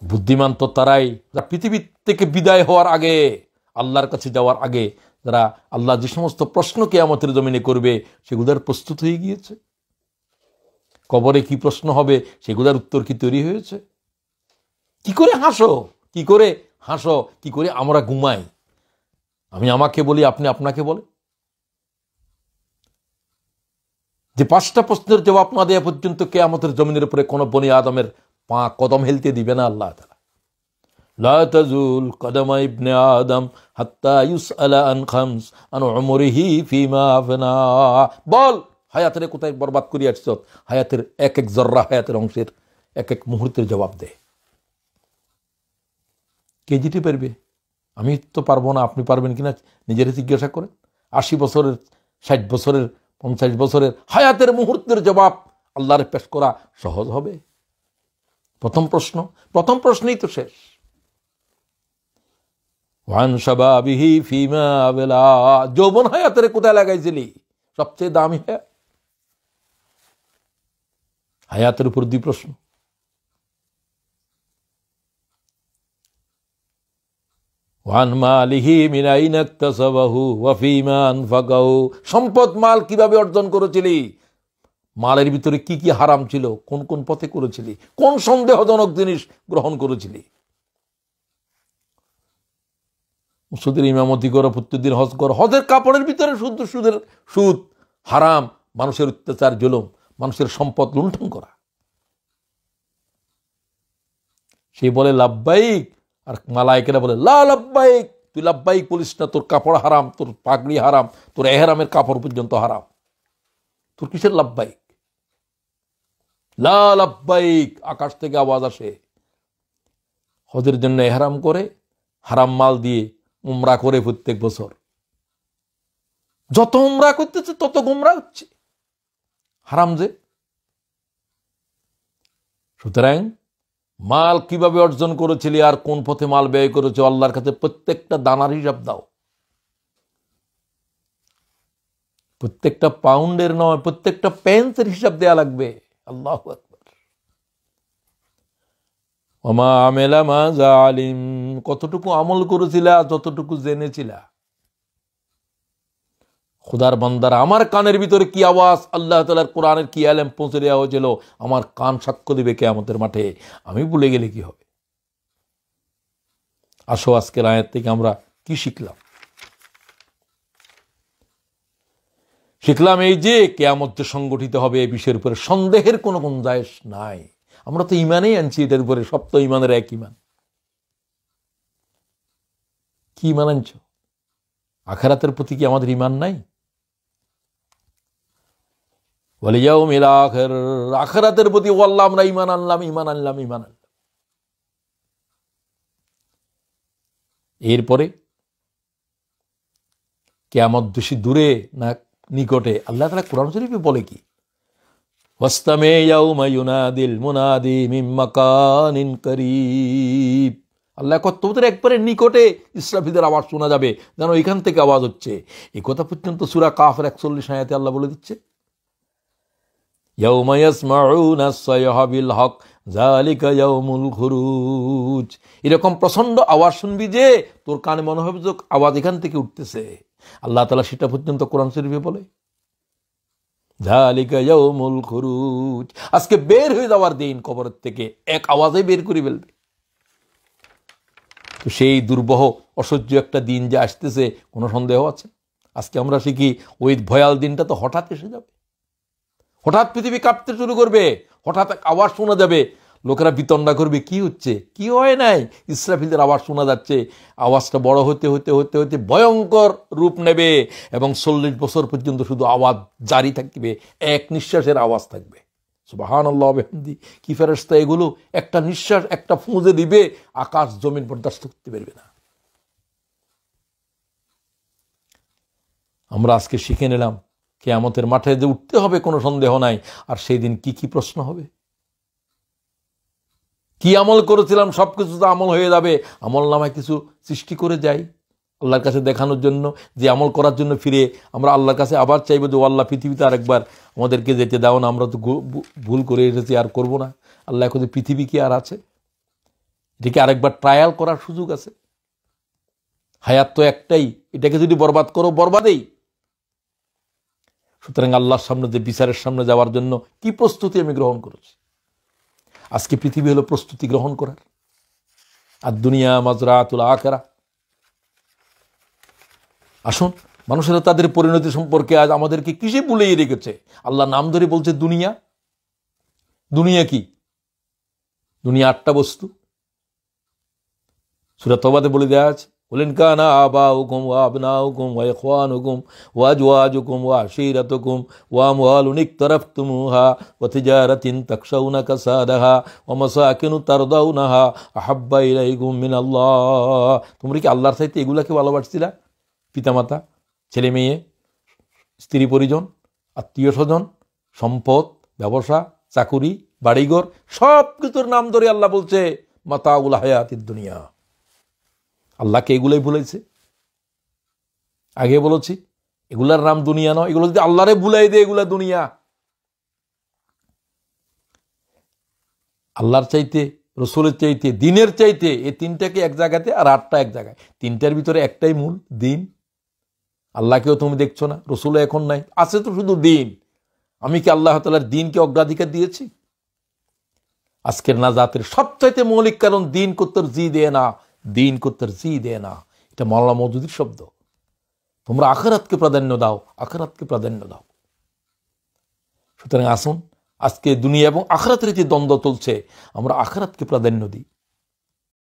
বুদ্ধিমান তো তারাই যারা পৃথিবী থেকে বিদায় হওয়ার আগে, আল্লাহর কাছে যাওয়ার আগে, যারা আল্লাহ যে সমস্ত প্রশ্ন কিয়ামতের জমিনে করবে সেগুলোর প্রস্তুত হয়ে গিয়েছে। কবরে কি প্রশ্ন হবে সেগুলোর উত্তর কি তৈরি হয়েছে? কি করে হাসো, কি করে হাসো, কি করে আমরা ঘুমাই, আমি আমাকে বলি, আপনি আপনাকে বলে। যে 5টা প্রশ্নের জবাব না দেওয়া পর্যন্ত কিয়ামতের জমিনের উপরে কোনো বনি আদমের পা কদম হেলতে দিবে না আল্লাহ তাআলা। লা তাজুল কদমা ইবনে আদম হাত্তা ইউসআলা আন খামস আন উমরিহি ফিমা আফনা। বল, হায়াতের কোথায় বরবাদ করি আসছ? হায়াতের এক এক জর্রা, হায়াতের অংশের এক এক মুহূর্তের জবাব দে। কে জিতে পারবে? আমি তো পারবো না, আপনি পারবেন কিনা নিজের জিজ্ঞাসা করেন। 80 বছরের, 60 বছরের, 50 বছরের হায়াতের মুহূর্তের জবাব আল্লাহর পেশ করা সহজ হবে? প্রথম প্রশ্নই তো শেষ। ওয়ান শাবাবিহি ফিমা আবলা, যৌবন হায়াতের কোথায় লাগাইছিলি? সবচেয়ে দামি হায়াতের উপর 2 প্রশ্ন। ওয়ান মালিহি মিন আইনা ইকতাসাবাহু ওয়া ফিমা আনফাকাহু, সম্পদ মাল কিভাবে অর্জন করেছিলি? মালের ভিতরে কি কি হারাম ছিল, কোন কোন পথে করেছিলি, কোন সন্দেহজনক জিনিস গ্রহণ করেছিলি? সুদের ইমামতি করো, প্রত্যেকদিন হজ করো, হজের কাপড়ের ভিতরে সুদ হারাম, মানুষের অত্যাচার, জুলুম, মানুষের সম্পদ লুণ্ঠন করা। সে বলে লাব্বাইক, আর মালায়েকেরা বলে লা লাব্বাইক। তুই লাব্বাইক বলিস না, তোর কাপড় হারাম, তোর পাগড়ি হারাম, তোর এহরামের কাপড় পর্যন্ত হারাম। তোর কিসের লাব্বাইক? লা লাব্বাইক, আকাশ থেকে আওয়াজ আসে। হজের জন্য এহরাম করে হারাম মাল দিয়ে উমরা করে প্রত্যেক বছর, যত উমরা করতেছে তত গুমরা হচ্ছে, হারাম যে। সুতরাং মাল কিভাবে অর্জন করেছিলি আর কোন পথে মাল ব্যয় করেছো, আল্লাহর কাছে প্রত্যেকটা দানার হিসাব দাও। প্রত্যেকটা পাউন্ডের নয়, প্রত্যেকটা পেন্সের হিসাব দেয়া লাগবে। আল্লাহু আকবার। ওমা আমেলা মা জালিম, কতটুকু আমল করেছিলা, যতটুকু জেনেছিলা। খুদার বান্দারা, আমার কানের ভিতরে কি আওয়াজ, আল্লাহ তাআলার কোরআনের কি আলেম পৌঁছে দেওয়া হয়েছিল, আমার কান সাক্ষ্য দিবে কিয়ামতের মাঠে। আমি ভুলে গেলে কি হবে? আসো আজকের আয়াত থেকে আমরা কি শিখলাম? শিখলাম এই যে কিয়ামত যে সংগঠিত হবে এই বিষয়ের উপরে সন্দেহের কোনো গুঞ্জাইশ নাই। আমরা তো ইমানেই আনছি এটার উপরে, সব তো ইমানের এক ইমান। কি ইমান আনছ? আখিরাতের প্রতি কি আমাদের ইমান নাই? আখিরাতের প্রতি আল্লাহ আমরা ইমান আনলাম। এরপরে কিয়ামত বেশি দূরে না নিকটে? আল্লাহ তাআলা কোরআন শরীফে বলে কি, ওয়াস্তামে ইয়াউমা ইউনাদিল মুনাদি মিন মাকানিন করিব। আল্লাহ কতদের একবারে নিকটে ইসরাফিলের আওয়াজ শোনা যাবে, যেন এখান থেকে আওয়াজ হচ্ছে। এই কথা পর্যন্ত সূরা কাফের 41 আয়াতে আল্লাহ বলে দিচ্ছে, ইয়াউমা ইয়াসমাউনা আস-সায়হা বিল হক যালিকা ইয়াউমুল খুরুজ। এরকম প্রচন্ড আওয়াজ শুনবি যে তোর কানে মনে হবে যে আওয়াজ এখান থেকে উঠতেছে। আল্লাহ তাআলা সেটা পর্যন্ত কোরআন শরীফে বলে, যালিকা ইয়াউমুল খুরুজ, আজকে বের হয়ে যাওয়ার দিন, কবরের থেকে এক আওয়াজে বের করে ফেলবে। তো সেই দুর্বহ অসহ্য একটা দিন যে আসতেছে, কোনো সন্দেহ আছে? আজকে আমরা শিখি ওই ভয়াল দিনটা তো হঠাৎ এসে যাবে। হঠাৎ পৃথিবী কাঁপতে শুরু করবে, হঠাৎ আওয়াজ শোনা যাবে, লোকেরা বিতণ্ডা করবে, কি হচ্ছে, কি হয় নাই, ইসরাফিলের আওয়াজ শোনা যাচ্ছে। আওয়াজটা বড় হতে হতে হতে হতে ভয়ঙ্কর রূপ নেবে এবং 40 বছর পর্যন্ত শুধু আওয়াজ জারি থাকবে, এক নিঃশ্বাসের আওয়াজ থাকবে। সুবহানাল্লাহ বিহামদি, কি ফেরেশতা এগুলো! একটা নিঃশ্বাস, একটা ফুঁজে দিবে, আকাশ জমিন বরদাস্ত করতে পারবে না। আমরা আজকে শিখে নিলাম কিয়ামতের মাঠে যে উঠতে হবে কোনো সন্দেহ নাই, আর সেই দিন কি কি প্রশ্ন হবে। কি আমল করেছিলাম সবকিছু তো আমল হয়ে যাবে। আমল নামায় কিছু সৃষ্টি করে যাই আল্লাহর কাছে দেখানোর জন্য, যে আমল করার জন্য ফিরে আমরা আল্লাহর কাছে আবার চাইবো যে আল্লাহ পৃথিবীতে আরেকবার আমাদেরকে যেতে দাও না, আমরা তো ভুল করে এসেছি, আর করব না। আল্লাহ এখন পৃথিবী কি আর আছে? এটাকে আরেকবার ট্রায়াল করার সুযোগ আছে। হায়াত তো একটাই, এটাকে যদি বরবাদ করো বরবাদেই। সুতরাং আল্লাহর সামনে যে বিচারের সামনে যাওয়ার জন্য কি প্রস্তুতি আমি গ্রহণ করেছি। আজকে পৃথিবী হলো প্রস্তুতি গ্রহণ করার। আর দুনিয়া মাজরাতুল আখিরাহ। আসুন, মানুষেরা তাদের পরিণতি সম্পর্কে আজ আমাদেরকে কিসে ভুলিয়ে রেখেছে। আল্লাহ নাম ধরে বলছে দুনিয়া। দুনিয়া কি? দুনিয়া 8টা বস্তু। সূরা তওবাতে বলে দেওয়া আছে, বলেন কানা আবাউকুম ওয়া আবনাউকুম ওয়া ইখওয়ানুকুম ওয়া আজওয়াজুকুম ওয়া আশীরাতুকুম ওয়া আমওয়ালুন ইকতারাফতুমুহা ওয়া তিজারাতিন তাখশাউনা কাসাদাহা ওয়া মাসাকিনু তারদাউনাহা আহাব্বা ইলাইকুম মিনাল্লাহ। তোমরা কি আল্লাহর চাইতে এগুলাকে ভালোবাসছিলা? পিতামাতা, ছেলে মেয়ে, স্ত্রী পরিজন, আত্মীয় স্বজন, সম্পদ, ব্যবসা, চাকুরি, বাড়িঘর, সব কিছুর নাম ধরে আল্লাহ বলছে মাতাউল হায়াতিদ দুনিয়া। আল্লাহকে এগুলোই ভুলাইছে। আগে বলেছি এগুলার নাম দুনিয়া নয়, এগুলো যদি আল্লাহরে ভুলাই দেয় এগুলা দুনিয়া। আল্লাহর চাইতে, রসুলের চাইতে, দিনের চাইতে, এই 3টাকে এক জায়গাতে আর 8টা এক জায়গায়। 3টার ভিতরে একটাই মূল, দিন। আল্লাহকেও তুমি দেখছো না, রসুলও এখন নাই, আছে তো শুধু দিন। আমি কি আল্লাহ তাআলার দিনকে অগ্রাধিকার দিয়েছি? আজকের নাজাতের সবচাইতে মৌলিক কারণ দিন কো তরজি দেনা, দিন কো তরজি দেনা। এটা মাওলানা মওদুদির শব্দ। তোমরা আখিরাতকে প্রাধান্য দাও, আখিরাতকে প্রাধান্য দাও। সুতরাং আসুন, আজকে দুনিয়া এবং আখিরাতের যে দ্বন্দ্ব চলছে, আমরা আখিরাতকে প্রাধান্য দিই।